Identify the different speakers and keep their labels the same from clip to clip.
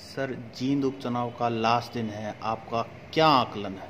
Speaker 1: Sir, Jind उपचुनाव का last दिन है, आपका क्या आकलन है?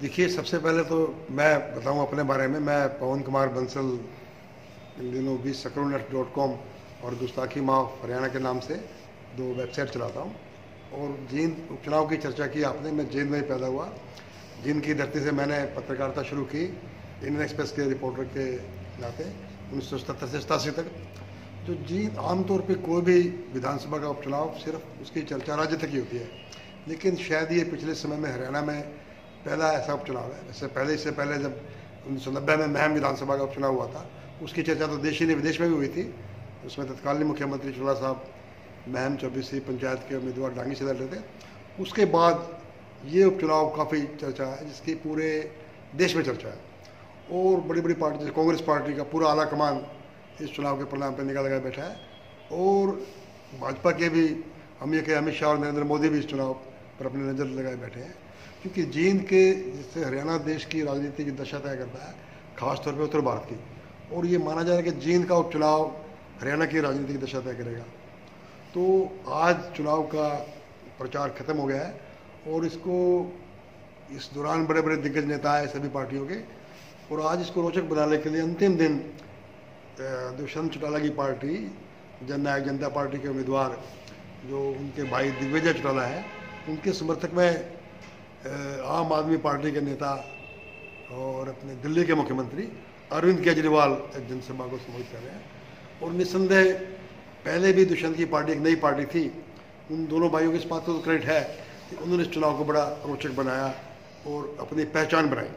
Speaker 2: देखिए, सबसे पहले तो मैं बताऊं अपने बारे में। मैं पवन कुमार बंसल इन दिनों भी सकरोनेट.com और गुस्ताखी माफ हरियाणा के नाम से दो वेबसाइट चलाता हूं। और जींद उपचुनाव की चर्चा की आपने। मैं जींद में ही पैदा हुआ। जींद की धरती से मैंने पत्रकारिता शुरू की इंडियन एक्सप्रेस के रिपोर्टर के नाते 1977 से 87 तक। जो जींद आमतौर पे कोई भी विधानसभा का उपचुनाव सिर्फ उसकी चर्चा राज्य तक ही होती है, लेकिन शायद ये पिछले समय में हरियाणा में पहला ऐसा उपचुनाव है। इससे पहले जब 1990 में महम विधानसभा का उपचुनाव हुआ था, उसकी चर्चा तो देश ही नहीं विदेश में भी हुई थी। उसमें तत्कालीन मुख्यमंत्री चोला साहब महम 24वीं पंचायत के उम्मीदवार डांगी से लड़ रहे थे। उसके बाद ये उपचुनाव काफ़ी चर्चा है, जिसकी पूरे देश में चर्चा है। और बड़ी बड़ी पार्टी जैसे कांग्रेस पार्टी का पूरा आला कमान इस चुनाव के परिणाम पर निगाह लगाए बैठा है। और भाजपा के भी हम ये कहें अमित शाह और नरेंद्र मोदी भी इस चुनाव पर अपनी नज़र लगाए बैठे हैं, क्योंकि जींद के जिससे हरियाणा देश की राजनीति की दशा तय करता है, खासतौर पर उत्तर भारत की। और ये माना जा रहा है कि जींद का उपचुनाव हरियाणा की राजनीति की दशा तय करेगा। तो आज चुनाव का प्रचार खत्म हो गया है और इसको इस दौरान बड़े बड़े दिग्गज नेता आए सभी पार्टियों के। और आज इसको रोचक बनाने के लिए अंतिम दिन दुष्यंत चौटाला की पार्टी जननायक जनता पार्टी के उम्मीदवार जो उनके भाई दिग्विजय चौटाला है, उनके समर्थक में आम आदमी पार्टी के नेता और अपने दिल्ली के मुख्यमंत्री अरविंद केजरीवाल एक जनसभा को संबोधित कर रहे हैं। और निस्संदेह पहले भी दुष्यंत की पार्टी एक नई पार्टी थी। उन दोनों भाइयों के इस बात को क्रेडिट है कि उन्होंने इस चुनाव को बड़ा रोचक बनाया और अपनी पहचान बनाई।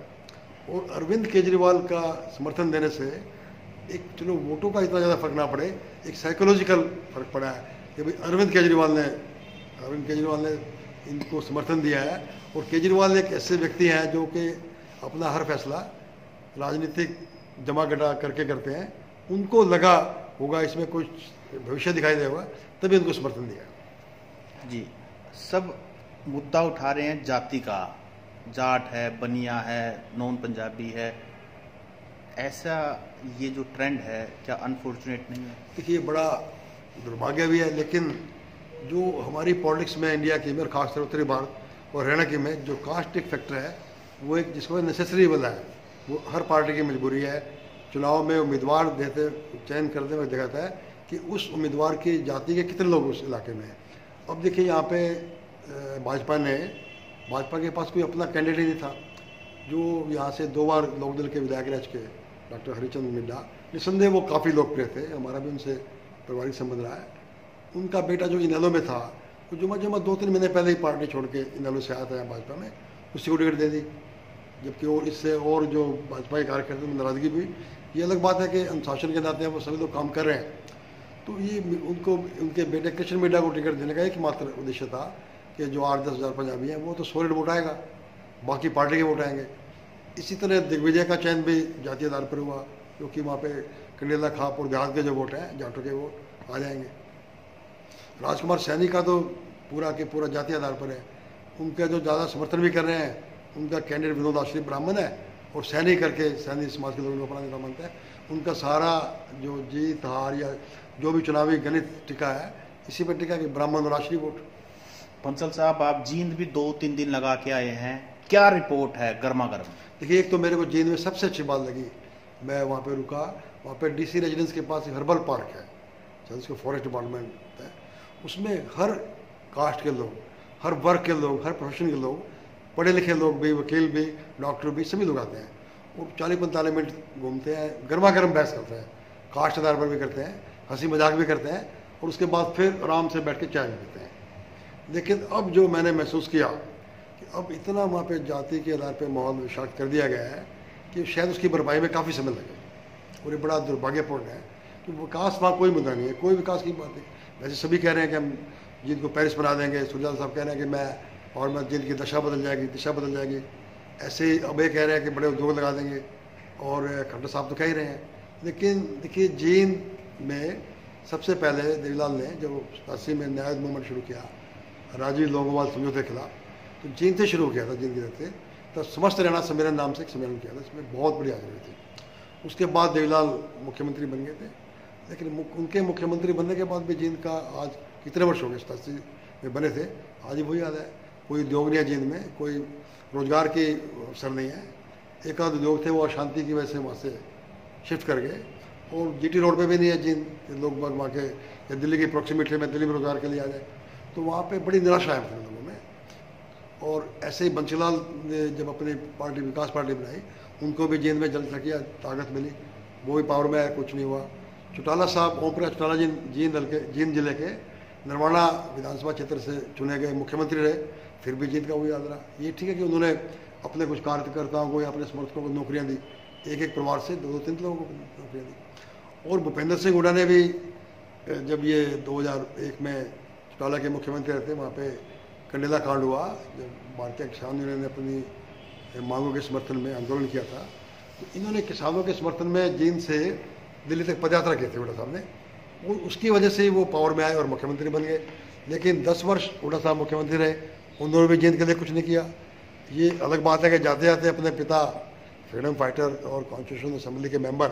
Speaker 2: और अरविंद केजरीवाल का समर्थन देने से एक चलो वोटों का इतना ज़्यादा फर्क ना पड़े, एक साइकोलॉजिकल फर्क पड़ा है कि भाई अरविंद केजरीवाल ने इनको समर्थन दिया है। और केजरीवाल एक ऐसे व्यक्ति हैं जो कि अपना हर फैसला राजनीतिक जमा घटा करके करते हैं। उनको लगा होगा इसमें कुछ भविष्य दिखाई देगा, तभी उनको समर्थन दिया।
Speaker 1: जी, सब मुद्दा उठा रहे हैं जाति का, जाट है, बनिया है, नॉन पंजाबी है। ऐसा ये जो ट्रेंड है क्या अनफॉर्चुनेट नहीं है?
Speaker 2: देखिए, बड़ा दुर्भाग्य भी है, लेकिन जो हमारी पॉलिटिक्स में इंडिया की में और खासतौर उत्तरी भारत और हरियाणा की में जो कास्ट एक फैक्टर है, वो एक जिसको नेसेसरी बना है, वो हर पार्टी की मजबूरी है। चुनाव में उम्मीदवार देते चयन करते हुए दिखाता है कि उस उम्मीदवार की जाति के कितने लोग उस इलाके में हैं। अब देखिए, यहाँ पे भाजपा के पास कोई अपना कैंडिडेट ही नहीं था। जो यहाँ से 2 बार लोकदल के विधायक रह चुके डॉक्टर हरिचंद्र मिड्डा, निस्संदेह वो काफ़ी लोकप्रिय थे, हमारा भी उनसे पारिवारिक संबंध रहा है। उनका बेटा जो इनेलो में था, तो जुमा 2-3 महीने पहले ही पार्टी छोड़ के इनेलो से आया था यहाँ भाजपा में, उसी को टिकट दे दी। जबकि और इससे और जो भाजपा के कार्यकर्ता में नाराजगी भी। ये अलग बात है कि अनुशासन के नाते वो सभी लोग काम कर रहे हैं। तो ये उनको उनके बेटे कृष्ण मिड्डा को टिकट देने का एकमात्र उद्देश्य था कि जो 8-10 हज़ार पंजाबी हैं वो तो सॉलिड वोट आएगा, बाकी पार्टी के वोट आएंगे। इसी तरह दिग्विजय का चयन भी जातीय आधार पर हुआ, क्योंकि वहाँ पे कंडेला खाप और देहात के जो वोट हैं, जाटों के वोट आ जाएंगे। राजकुमार सैनी का तो पूरा के पूरा जातीय आधार पर है। उनका जो ज़्यादा समर्थन भी कर रहे हैं, उनका कैंडिडेट विनोद आश्री ब्राह्मण है और सैनी करके सैनी समाज के लोगों को अपना नेता मानते हैं। उनका सारा जो जीत हार या जो भी चुनावी गणित टिका है, इसी पर टिका कि ब्राह्मण और आश्री वोट।
Speaker 1: बंसल साहब, आप जींद भी 2-3 दिन लगा के आए हैं, क्या रिपोर्ट है गर्मा गर्म?
Speaker 2: देखिए, एक तो मेरे को जींद में सबसे अच्छी बात लगी, मैं वहाँ पे रुका, वहाँ पे डीसी रेजिडेंस के पास एक हर्बल पार्क है जिसको फॉरेस्ट डिपार्टमेंट है। उसमें हर कास्ट के लोग, हर वर्ग के लोग, हर प्रोफेशन के लोग, पढ़े लिखे लोग भी, वकील भी, डॉक्टर भी, सभी लोग आते हैं और 40-45 मिनट घूमते हैं, गर्मा गर्म बहस करते हैं, कास्ट आधार पर भी करते हैं, हंसी मजाक भी करते हैं और उसके बाद फिर आराम से बैठ के चाय भी पीते हैं। लेकिन अब जो मैंने महसूस किया कि अब इतना वहाँ पे जाति के आधार पर माहौल विषाक्त कर दिया गया है कि शायद उसकी भरपाई में काफ़ी समय लगे। और ये बड़ा दुर्भाग्यपूर्ण है कि विकास वहाँ कोई मुद्दा नहीं है, कोई विकास की बात नहीं। वैसे सभी कह रहे हैं कि हम जींद को पेरिस बना देंगे, सुरजाल साहब कह रहे हैं कि मैं जींद की दशा बदल जाएगी, दिशा बदल जाएगी। ऐसे ही अभय कह रहे हैं कि बड़े उद्योग लगा देंगे और खट्टर साहब तो कह ही रहे हैं। लेकिन देखिए, जींद में सबसे पहले देवीलाल ने जब 80 में न्याय मूवमेंट शुरू किया राजीव लोंगोवाल समझौते के खिलाफ, तो जींद से शुरू किया था। जींद की तरफ से तो समस्त हरियाणा सम्मेलन नाम से एक सम्मेलन किया था, इसमें बहुत बड़ी हाजिरी थी। उसके बाद देवीलाल मुख्यमंत्री बन गए थे, लेकिन उनके मुख्यमंत्री बनने के बाद भी जींद का आज कितने वर्ष हो गए, 87 में बने थे, आज भी वही याद है। कोई उद्योग नहीं है जींद में, कोई रोजगार की अवसर नहीं है। एक आध उद्योग थे, वो अशांति की वजह से वहाँ से शिफ्ट कर गए। और जीटी रोड पे भी नहीं है जींद, लोग वहाँ के, या दिल्ली की प्रॉक्सिमिटी में दिल्ली में रोजगार के लिए आ जाए, तो वहाँ पे बड़ी निराशा है लोगों में। और ऐसे ही बंसीलाल ने जब अपनी पार्टी विकास पार्टी बनाई, उनको भी जींद में जल सकिया ताकत मिली, वो भी पावर में आया, कुछ नहीं हुआ। चौटाला साहब, ओम प्रकाश चौटाला जी जींद जिले के नरवाना विधानसभा क्षेत्र से चुने गए मुख्यमंत्री रहे, फिर भी जींद का वो याद रहा। ये ठीक है कि उन्होंने अपने कुछ कार्यकर्ताओं को या अपने समर्थकों को नौकरियां दी, एक एक परिवार से 2-3 लोगों को नौकरियां दी। और भूपेंद्र सिंह हुड्डा ने भी, जब ये 2001 में चौटाला के मुख्यमंत्री रहते, वहाँ पे कंडेला कांड हुआ, जब भारतीय किसान यूनियन ने अपनी मांगों के समर्थन में आंदोलन किया था, तो इन्होंने किसानों के समर्थन में जींद से दिल्ली तक पदयात्रा की थी हुड्डा साहब ने, और उसकी वजह से ही वो पावर में आए और मुख्यमंत्री बन गए। लेकिन 10 वर्ष हुड्डा साहब मुख्यमंत्री रहे, उन्होंने भी जींद के लिए कुछ नहीं किया। ये अलग बात है कि जाते जाते अपने पिता फ्रीडम फाइटर और कॉन्स्टिट्यूशन असेंबली के मेंबर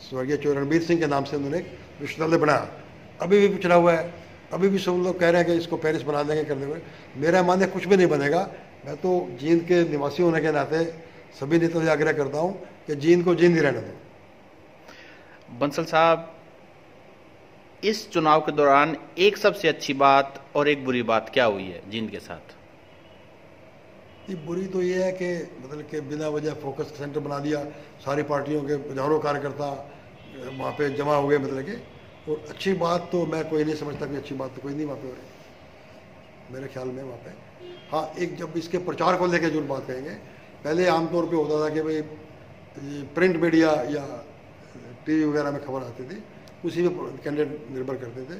Speaker 2: स्वर्गीय चौधरी रणबीर सिंह के नाम से उन्होंने एक विश्वविद्यालय बनाया, अभी भी चला हुआ है। अभी भी सब लोग कह रहे हैं कि इसको पेरिस बना देंगे, कर देंगे। मेरा मानना कुछ भी नहीं बनेगा। मैं तो जींद के निवासी होने के नाते सभी नेताओं से आग्रह करता हूँ कि जींद को जींद ही रहने दो।
Speaker 1: बंसल साहब, इस चुनाव के दौरान एक सबसे अच्छी बात और एक बुरी बात क्या हुई है जींद के साथ?
Speaker 2: ये बुरी तो ये है कि मतलब कि बिना वजह फोकस सेंटर बना दिया, सारी पार्टियों के हजारों कार्यकर्ता वहाँ पे जमा हो गए, मतलब के। और अच्छी बात तो मैं कोई नहीं समझता कि अच्छी बात तो कोई नहीं वहाँ पे हो रही मेरे ख्याल में वहाँ पे। हाँ, एक जब इसके प्रचार को लेकर जो बात कहेंगे, पहले आमतौर पे होता था कि भाई प्रिंट मीडिया या टीवी वगैरह में खबर आती थी, उसी में कैंडिडेट निर्भर करते थे,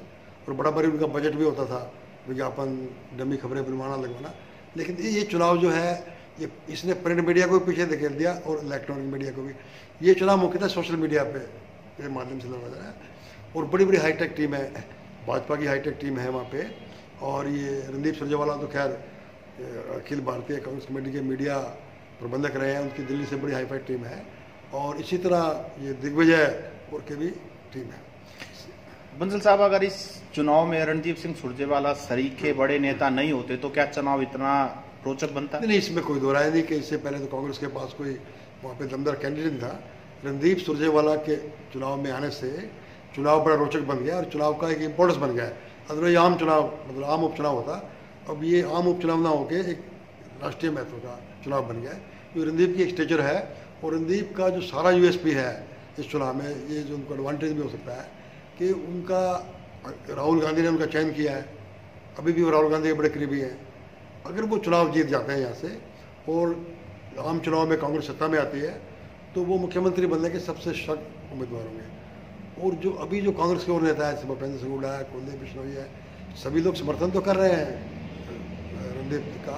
Speaker 2: और बड़ा बड़ी उनका बजट भी होता था, विज्ञापन, डमी खबरें बनवाना, लगवाना। लेकिन ये चुनाव जो है, ये इसने प्रिंट मीडिया को भी पीछे धकेल दिया और इलेक्ट्रॉनिक मीडिया को भी। ये चुनाव मुख्यतः सोशल मीडिया पे माध्यम से लड़ा जा रहा है, और बड़ी बड़ी हाईटेक टीम है, भाजपा की हाईटेक टीम है वहाँ पे। और ये रणदीप सुरजेवाला तो खैर अखिल भारतीय कांग्रेस कमेटी के मीडिया प्रबंधक रहे हैं, उनकी दिल्ली से बड़ी हाईफाई टीम है। और इसी तरह ये दिग्विजय और की भी टीम है।
Speaker 1: बंसल साहब, अगर इस चुनाव में रणदीप सिंह सुरजेवाला सरीखे बड़े नेता नहीं होते तो क्या चुनाव इतना रोचक बनता?
Speaker 2: नहीं, इसमें कोई दो राय नहीं कि इससे पहले तो कांग्रेस के पास कोई वहाँ पे दमदार कैंडिडेट था। रणदीप सुरजेवाला के चुनाव में आने से चुनाव बड़ा रोचक बन गया और चुनाव का एक इम्पोर्टेंस बन गया। अदरवाइज आम चुनाव, मतलब आम उपचुनाव होता, अब ये आम उपचुनाव ना होकर एक राष्ट्रीय महत्व का चुनाव बन गया है। जो रणदीप की एक स्टेचर है, और रणदीप का जो सारा यूएसपी है इस चुनाव में, ये जो उनको एडवांटेज भी हो सकता है कि उनका, राहुल गांधी ने उनका चयन किया है, अभी भी वो राहुल गांधी के बड़े करीबी हैं। अगर वो चुनाव जीत जाते हैं यहाँ से और आम चुनाव में कांग्रेस सत्ता में आती है, तो वो मुख्यमंत्री बनने के सबसे सख्त उम्मीदवार होंगे। और जो अभी जो कांग्रेस के और नेता है, भूपेंद्र सिंह हुड्डा है, कुलदीप बिश्नोई है, सभी लोग समर्थन तो कर रहे हैं रणदीप का,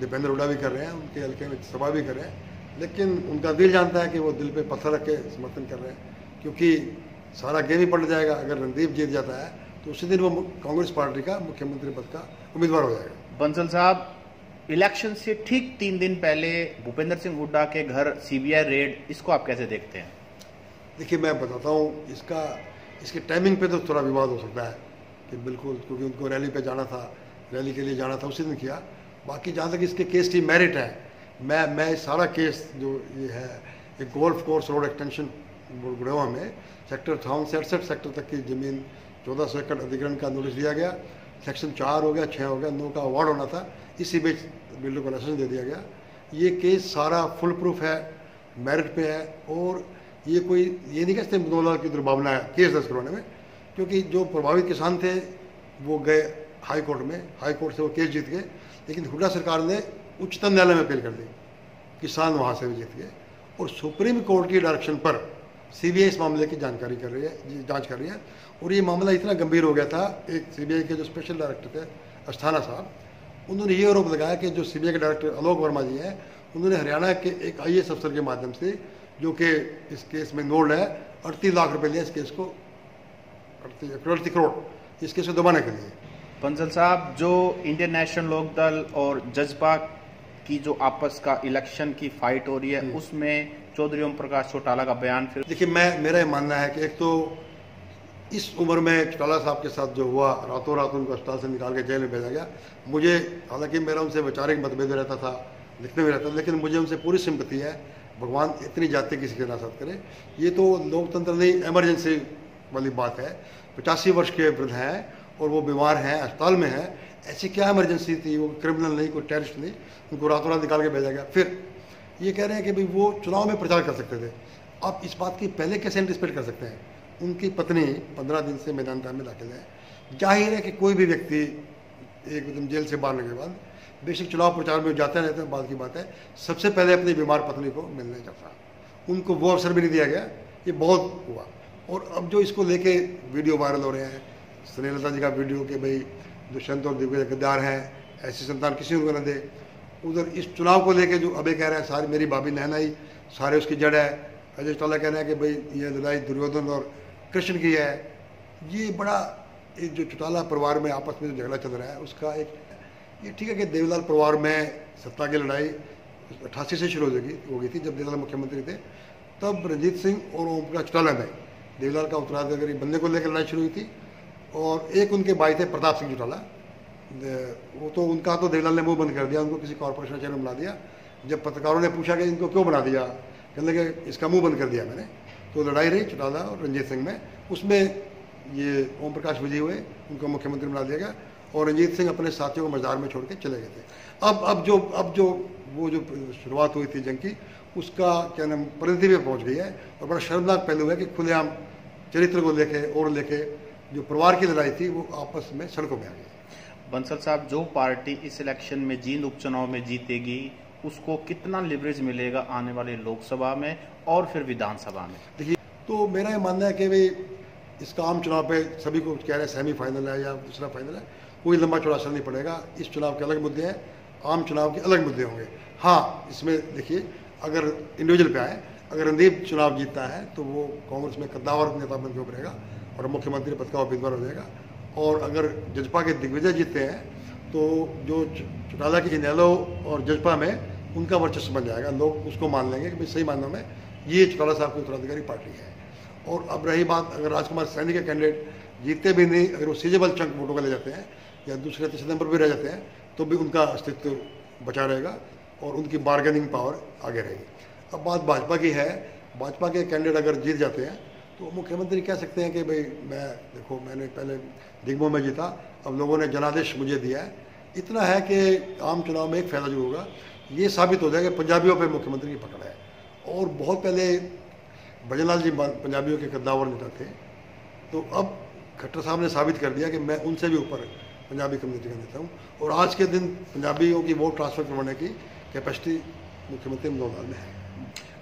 Speaker 2: दीपेंद्र हुड्डा भी कर रहे हैं, उनके हल्के में सभा भी कर रहे हैं, लेकिन उनका दिल जानता है कि वो दिल पे पत्थर रख के समर्थन कर रहे हैं, क्योंकि सारा गेम ही पलट जाएगा। अगर रणदीप जीत जाता है तो उसी दिन वो कांग्रेस पार्टी का मुख्यमंत्री पद का उम्मीदवार हो जाएगा।
Speaker 1: बंसल साहब, इलेक्शन से ठीक 3 दिन पहले भूपेंद्र सिंह हुड्डा के घर सीबीआई रेड, इसको आप कैसे देखते हैं?
Speaker 2: देखिए, मैं बताता हूँ, इसकी टाइमिंग पे तो थोड़ा विवाद हो सकता है कि बिल्कुल, क्योंकि उनको रैली पे जाना था, रैली के लिए जाना था, उसी दिन किया। बाकी जहाँ तक इसके केस की मेरिट है, मैं सारा केस जो ये है, एक golf course road extension Gurgaon में सेक्टर 68 सेक्टर तक की ज़मीन 1400 एकड़ अधिग्रहण का नोटिस दिया गया। सेक्शन 4 हो गया, 6 हो गया, 9 का अवार्ड होना था, इसी बीच बिल्डर को लाइसेंस दे दिया गया। ये केस सारा फुल प्रूफ है, मेरिट पे है, और ये कोई ये नहीं कहते 2 लाख की दुर्भावना है केस दर्ज करवाने में, क्योंकि जो प्रभावित किसान थे वो गए हाई कोर्ट में, हाई कोर्ट से वो केस जीत गए, लेकिन हुड्डा सरकार ने उच्चतम न्यायालय में अपील कर दी, किसान वहाँ से भी जीत गए। और सुप्रीम कोर्ट की डायरेक्शन पर सीबीआई इस मामले की जांच कर रही है। और ये मामला इतना गंभीर हो गया था, एक सीबीआई के जो स्पेशल डायरेक्टर थे अस्थाना साहब, उन्होंने ये आरोप लगाया कि जो सीबीआई के डायरेक्टर आलोक वर्मा जी हैं, उन्होंने हरियाणा के एक आईएएस अफसर के माध्यम से, जो कि इस केस में इन्वॉल्व है, 38 लाख रुपए लिए इस केस को, 38 करोड़ इस केस को दबाने के लिए।
Speaker 1: बंसल साहब, जो इंडियन नेशनल लोकदल और जजपा की जो आपस का इलेक्शन की फाइट हो रही है, उसमें चौधरी ओम प्रकाश चौटाला का बयान, फिर
Speaker 2: देखिए, मेरा ये मानना है कि एक तो इस उम्र में चौटाला साहब के साथ जो हुआ, रातों रात उनको अस्पताल से निकाल के जेल में भेजा गया। मुझे, हालांकि मेरा उनसे वैचारिक मतभेद रहता था, लिखने में रहता था, लेकिन मुझे उनसे पूरी सिंपति है। भगवान इतनी जाति किसी के ना साथ करे। ये तो लोकतंत्र नहीं, इमरजेंसी वाली बात है। 85 वर्ष के वृद्ध हैं और वो बीमार हैं, अस्पताल में हैं। ऐसी क्या इमरजेंसी थी? वो क्रिमिनल नहीं, कोई टेररिस्ट नहीं, उनको रातों रात निकाल के भेजा गया। फिर ये कह रहे हैं कि भाई वो चुनाव में प्रचार कर सकते थे। आप इस बात की पहले कैसे एंटिसिपेट कर सकते हैं? उनकी पत्नी 15 दिन से मैदान में दाखिल है। जाहिर है कि कोई भी व्यक्ति एकदम जेल से बाहर आने के बाद बेशक चुनाव प्रचार में जाते रहते हैं, बात की बात है, सबसे पहले अपनी बीमार पत्नी को मिलने जाता। उनको वो अवसर भी नहीं दिया गया। ये बहुत हुआ। और अब जो इसको लेके वीडियो वायरल हो रहे हैं, स्नेहलता जी का वीडियो कि भाई दुष्यंत और दिग्विजय गद्दार हैं, ऐसी संतान किसी को न दे। उधर इस चुनाव को लेके जो अभय कह रहे हैं सारी मेरी भाभी नहना ही सारे उसकी जड़ है। अजय चौटाला कह रहे हैं कि भाई ये लड़ाई दुर्योधन और कृष्ण की है। ये बड़ा जो चौटाला परिवार में आपस में जो झगड़ा चल रहा है उसका एक, ये ठीक है कि देवीलाल परिवार में सत्ता की लड़ाई 88 से शुरू हो गई थी जब देवीलाल मुख्यमंत्री थे। तब रणजीत सिंह और ओम प्रकाश चौटाला में देवीलाल का उत्तराधिकारी बनने को लेकर लड़ाई शुरू हुई थी। और एक उनके भाई थे प्रताप सिंह चौटाला, वो तो उनका तो देवीलाल ने मुंह बंद कर दिया, उनको किसी कॉर्पोरेशन चेयरमैन बना दिया। जब पत्रकारों ने पूछा कि इनको क्यों बना दिया, कहने लगे इसका मुंह बंद कर दिया मैंने। तो लड़ाई रही चौटाला और रंजीत सिंह में, उसमें ये ओम प्रकाश विजयी हुए, उनको मुख्यमंत्री बना दिया गया और रंजीत सिंह अपने साथियों को मजार में छोड़ के चले गए थे। अब जो वो जो शुरुआत हुई थी जंग की, उसका क्या नाम परिणति में पहुंच गई है। और बड़ा शर्मनाक पहलू है कि खुलेआम चरित्र को लेके जो परिवार की लड़ाई थी वो आपस में सड़कों में आ गई।
Speaker 1: बंसल साहब, जो पार्टी इस इलेक्शन में जींद उपचुनाव में जीतेगी उसको कितना लिवरेज मिलेगा आने वाले लोकसभा में और फिर विधानसभा में?
Speaker 2: देखिए, तो मेरा ये मानना है कि भाई इसका आम चुनाव पे सभी को कह रहे हैं सेमीफाइनल है या दूसरा फाइनल है, कोई लंबा चौड़ा असर नहीं पड़ेगा। इस चुनाव के अलग मुद्दे हैं, आम चुनाव के अलग मुद्दे होंगे। हाँ, इसमें देखिए अगर इंडिविजुअल पे आए, अगर रणदीप चुनाव जीतता है तो वो कांग्रेस में कद्दावर नेता बन के उभरेगा और मुख्यमंत्री पद का उम्मीदवार हो जाएगा। और अगर जजपा के दिग्विजय जीतते हैं तो जो चौटाला की इनेलो और जजपा में उनका वर्चस्व बन जाएगा। लोग उसको मान लेंगे कि भाई सही मानों में ये चौटाला साहब की उत्तराधिकारी पार्टी है। और अब रही बात, अगर राजकुमार सैनी के कैंडिडेट जीतते भी नहीं, अगर वो सीजेबल चंक वोटों का ले जाते हैं या दूसरे तीसरे नंबर पर रह जाते हैं तो भी उनका अस्तित्व बचा रहेगा और उनकी बार्गेनिंग पावर आगे रहेगी। अब बात भाजपा की है, भाजपा के कैंडिडेट अगर जीत जाते हैं तो मुख्यमंत्री कह सकते हैं कि भाई मैंने पहले दिग्मो में जीता, अब लोगों ने जनादेश मुझे दिया है। इतना है कि आम चुनाव में एक फायदा जो होगा ये साबित हो जाएगा पंजाबियों पे मुख्यमंत्री की पकड़ है। और बहुत पहले भजनलाल जी पंजाबियों के कद्दावर नेता थे, तो अब खट्टर साहब ने साबित कर दिया कि मैं उनसे भी ऊपर पंजाबी कम्युनिटी का नेता हूँ। और आज के दिन पंजाबियों की वोट ट्रांसफर करवाने की कैपेसिटी मुख्यमंत्री मनोहर लाल में है।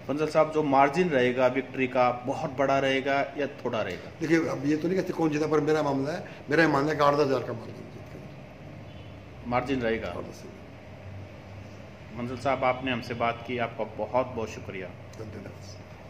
Speaker 1: बंसल साहब, जो मार्जिन रहेगा विक्ट्री का बहुत बड़ा रहेगा या थोड़ा रहेगा?
Speaker 2: देखिए, अब ये तो नहीं कहते कौन जीता, पर मेरा मामला है, मेरा मानना है कि 8-10 हज़ार का
Speaker 1: मार्जिन रहेगा। बंसल साहब, आपने हमसे बात की, आपका बहुत बहुत शुक्रिया।
Speaker 2: धन्यवाद।